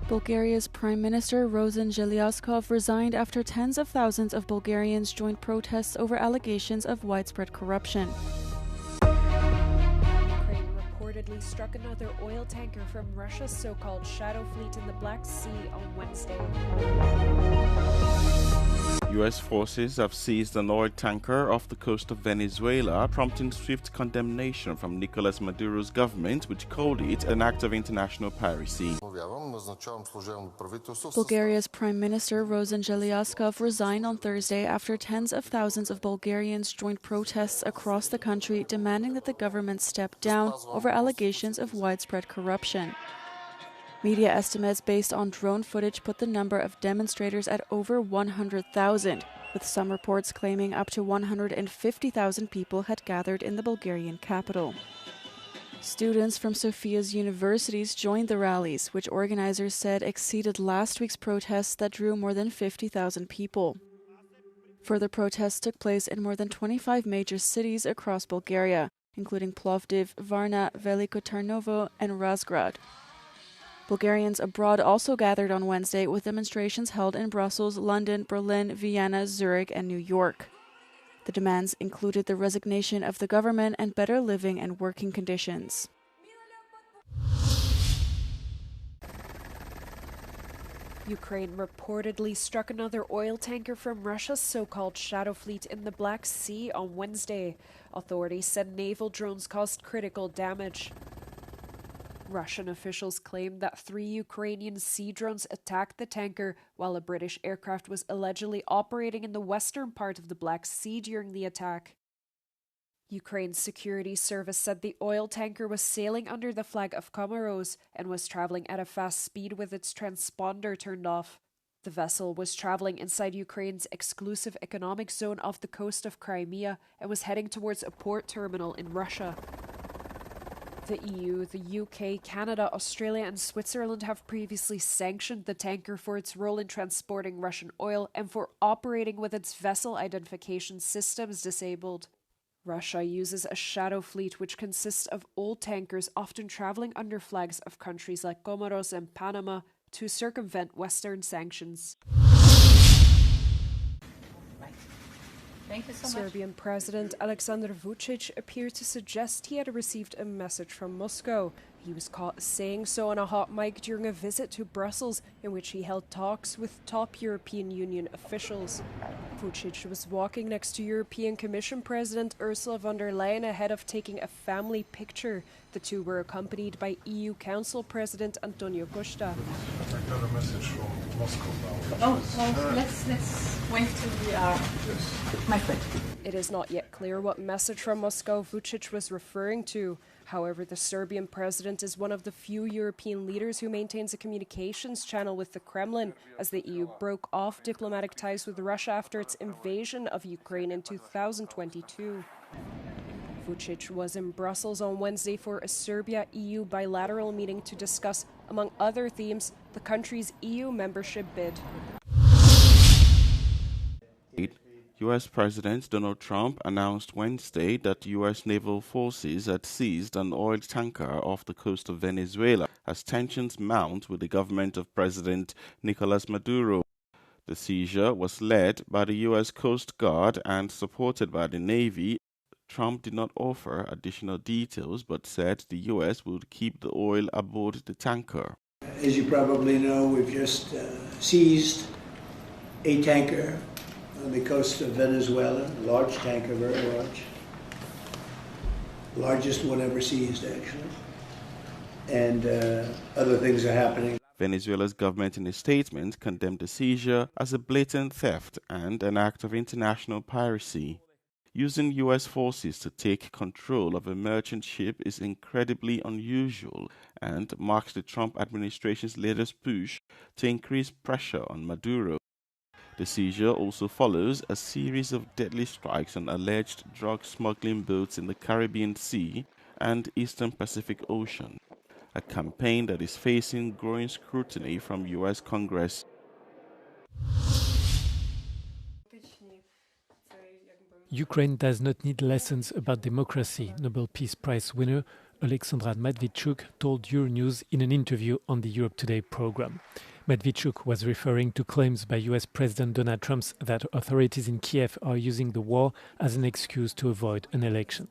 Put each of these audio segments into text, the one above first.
Bulgaria's Prime Minister Rosen Zhelyazkov resigned after tens of thousands of Bulgarians joined protests over allegations of widespread corruption. Ukraine reportedly struck another oil tanker from Russia's so-called shadow fleet in the Black Sea on Wednesday. U.S. forces have seized an oil tanker off the coast of Venezuela, prompting swift condemnation from Nicolas Maduro's government, which called it an act of international piracy. Bulgaria's Prime Minister Rosen Zhelyazkov resigned on Thursday after tens of thousands of Bulgarians joined protests across the country demanding that the government step down over allegations of widespread corruption. Media estimates based on drone footage put the number of demonstrators at over 100,000, with some reports claiming up to 150,000 people had gathered in the Bulgarian capital. Students from Sofia's universities joined the rallies, which organizers said exceeded last week's protests that drew more than 50,000 people. Further protests took place in more than 25 major cities across Bulgaria, including Plovdiv, Varna, Veliko Tarnovo, and Razgrad. Bulgarians abroad also gathered on Wednesday, with demonstrations held in Brussels, London, Berlin, Vienna, Zurich, and New York. The demands included the resignation of the government and better living and working conditions. Ukraine reportedly struck another oil tanker from Russia's so-called shadow fleet in the Black Sea on Wednesday. Authorities said naval drones caused critical damage. Russian officials claimed that 3 Ukrainian sea drones attacked the tanker while a British aircraft was allegedly operating in the western part of the Black Sea during the attack. Ukraine's security service said the oil tanker was sailing under the flag of Comoros and was traveling at a fast speed with its transponder turned off. The vessel was traveling inside Ukraine's exclusive economic zone off the coast of Crimea and was heading towards a port terminal in Russia. The EU, the UK, Canada, Australia and Switzerland have previously sanctioned the tanker for its role in transporting Russian oil and for operating with its vessel identification systems disabled. Russia uses a shadow fleet which consists of old tankers often travelling under flags of countries like Comoros and Panama to circumvent Western sanctions. Thank you so much. Serbian President Aleksandar Vučić appeared to suggest he had received a message from Moscow. He was caught saying so on a hot mic during a visit to Brussels, in which he held talks with top European Union officials. Vučić was walking next to European Commission President Ursula von der Leyen ahead of taking a family picture. The two were accompanied by EU Council President Antonio Costa. I got a message from Moscow now. Oh, let's wait till we are, my friend. It is not yet clear what message from Moscow Vučić was referring to. However, the Serbian president is one of the few European leaders who maintains a communications channel with the Kremlin, as the EU broke off diplomatic ties with Russia after its invasion of Ukraine in 2022. Vučić was in Brussels on Wednesday for a Serbia-EU bilateral meeting to discuss, among other themes, the country's EU membership bid. U.S. President Donald Trump announced Wednesday that U.S. naval forces had seized an oil tanker off the coast of Venezuela as tensions mount with the government of President Nicolas Maduro. The seizure was led by the U.S. Coast Guard and supported by the Navy. Trump did not offer additional details but said the U.S. would keep the oil aboard the tanker. As you probably know, we've just seized a tanker on the coast of Venezuela, a large tanker, very large. Largest one ever seized, actually. And other things are happening. Venezuela's government in a statement condemned the seizure as a blatant theft and an act of international piracy. Using U.S. forces to take control of a merchant ship is incredibly unusual and marks the Trump administration's latest push to increase pressure on Maduro. The seizure also follows a series of deadly strikes on alleged drug smuggling boats in the Caribbean Sea and Eastern Pacific Ocean, a campaign that is facing growing scrutiny from U.S. Congress. Ukraine does not need lessons about democracy, Nobel Peace Prize winner Alexandra Medvedchuk told Euronews in an interview on the Europe Today program. Medvedchuk was referring to claims by US President Donald Trump that authorities in Kiev are using the war as an excuse to avoid an election.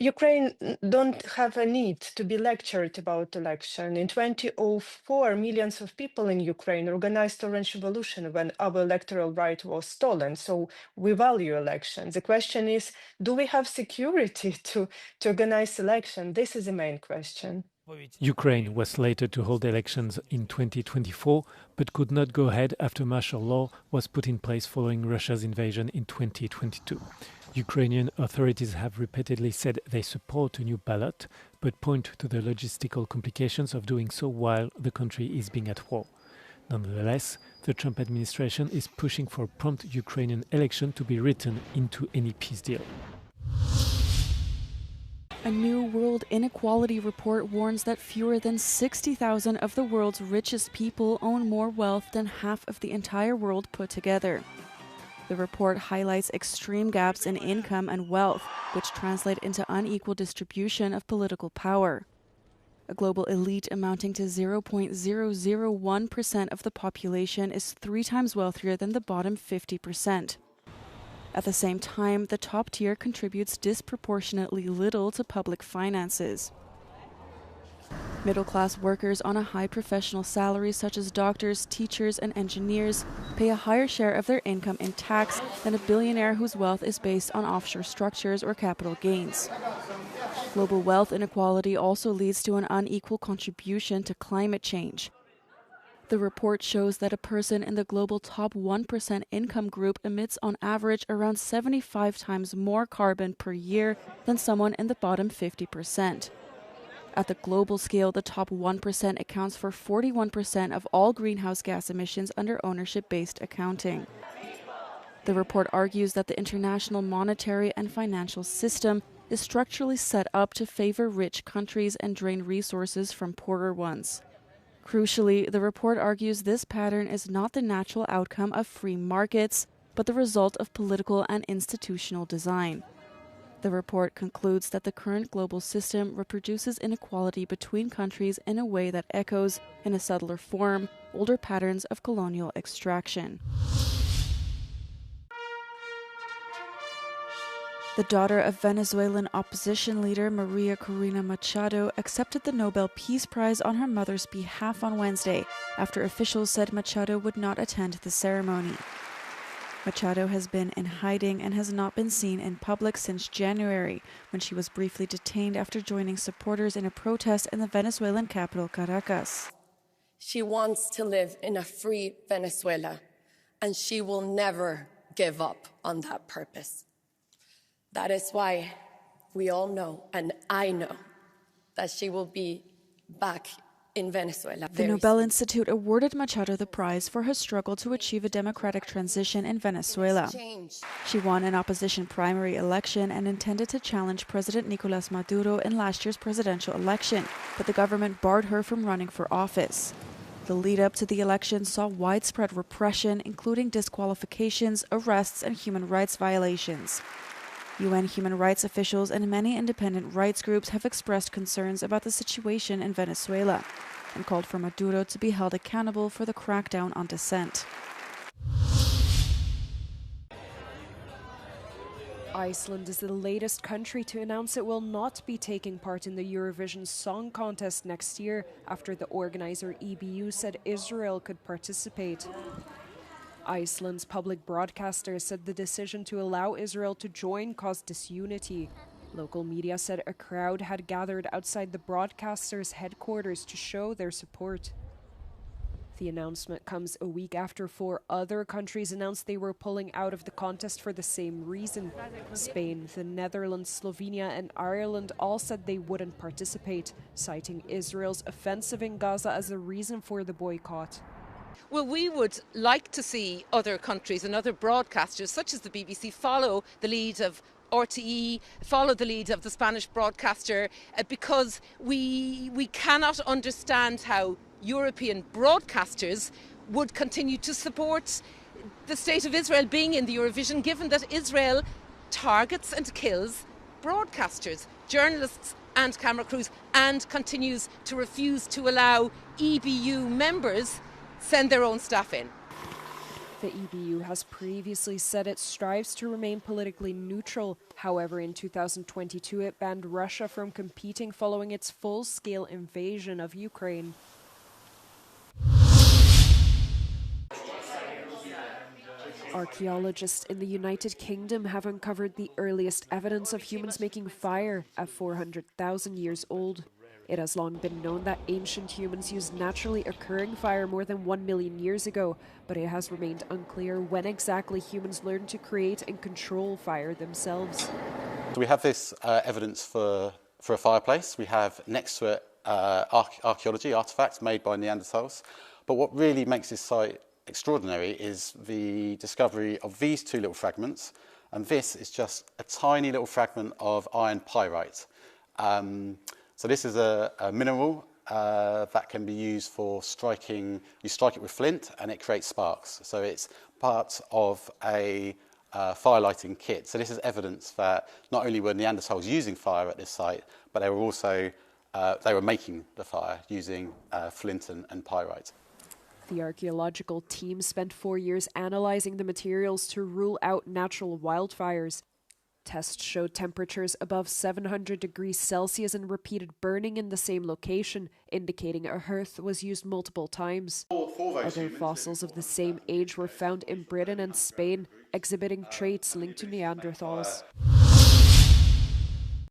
Ukraine don't have a need to be lectured about election. In 2004, millions of people in Ukraine organized Orange Revolution when our electoral right was stolen. So we value elections. The question is, do we have security to organize election? This is the main question. Ukraine was slated to hold elections in 2024, but could not go ahead after martial law was put in place following Russia's invasion in 2022. Ukrainian authorities have repeatedly said they support a new ballot, but point to the logistical complications of doing so while the country is being at war. Nonetheless, the Trump administration is pushing for a prompt Ukrainian election to be written into any peace deal. A new World Inequality Report warns that fewer than 60,000 of the world's richest people own more wealth than half of the entire world put together. The report highlights extreme gaps in income and wealth, which translate into unequal distribution of political power. A global elite amounting to 0.001% of the population is 3 times wealthier than the bottom 50%. At the same time, the top tier contributes disproportionately little to public finances. Middle-class workers on a high professional salary, such as doctors, teachers, and engineers, pay a higher share of their income in tax than a billionaire whose wealth is based on offshore structures or capital gains. Global wealth inequality also leads to an unequal contribution to climate change. The report shows that a person in the global top 1% income group emits on average around 75 times more carbon per year than someone in the bottom 50%. At the global scale, the top 1% accounts for 41% of all greenhouse gas emissions under ownership-based accounting. The report argues that the international monetary and financial system is structurally set up to favor rich countries and drain resources from poorer ones. Crucially, the report argues this pattern is not the natural outcome of free markets, but the result of political and institutional design. The report concludes that the current global system reproduces inequality between countries in a way that echoes, in a subtler form, older patterns of colonial extraction. The daughter of Venezuelan opposition leader Maria Corina Machado accepted the Nobel Peace Prize on her mother's behalf on Wednesday, after officials said Machado would not attend the ceremony. Machado has been in hiding and has not been seen in public since January, when she was briefly detained after joining supporters in a protest in the Venezuelan capital, Caracas. She wants to live in a free Venezuela, and she will never give up on that purpose. That is why we all know, and I know, that she will be back in Venezuela. The Nobel Institute awarded Machado the prize for her struggle to achieve a democratic transition in Venezuela. She won an opposition primary election and intended to challenge President Nicolás Maduro in last year's presidential election, but the government barred her from running for office. The lead-up to the election saw widespread repression, including disqualifications, arrests, and human rights violations. UN human rights officials and many independent rights groups have expressed concerns about the situation in Venezuela and called for Maduro to be held accountable for the crackdown on dissent. Iceland is the latest country to announce it will not be taking part in the Eurovision Song Contest next year, after the organizer EBU said Israel could participate. Iceland's public broadcaster said the decision to allow Israel to join caused disunity. Local media said a crowd had gathered outside the broadcaster's headquarters to show their support. The announcement comes a week after 4 other countries announced they were pulling out of the contest for the same reason. Spain, the Netherlands, Slovenia, and Ireland all said they wouldn't participate, citing Israel's offensive in Gaza as a reason for the boycott. Well, we would like to see other countries and other broadcasters, such as the BBC, follow the lead of RTE, follow the lead of the Spanish broadcaster, because we cannot understand how European broadcasters would continue to support the state of Israel being in the Eurovision, given that Israel targets and kills broadcasters, journalists and camera crews, and continues to refuse to allow EBU members send their own staff in. The EBU has previously said it strives to remain politically neutral. However, in 2022 it banned Russia from competing following its full-scale invasion of Ukraine. Archaeologists in the United Kingdom have uncovered the earliest evidence of humans making fire at 400,000 years old. It has long been known that ancient humans used naturally occurring fire more than 1 million years ago, but it has remained unclear when exactly humans learned to create and control fire themselves. So we have this evidence for a fireplace. We have next to it archaeology, artefacts made by Neanderthals. But what really makes this site extraordinary is the discovery of these two little fragments, and this is just a tiny little fragment of iron pyrite. So this is a mineral that can be used for striking. You strike it with flint and it creates sparks. So it's part of a fire lighting kit. So this is evidence that not only were Neanderthals using fire at this site, but they were also making the fire using flint and pyrite. The archaeological team spent 4 years analysing the materials to rule out natural wildfires. Tests showed temperatures above 700 degrees Celsius and repeated burning in the same location, indicating a hearth was used multiple times. Other fossils of the same age were found in Britain and Spain, exhibiting traits linked to Neanderthals.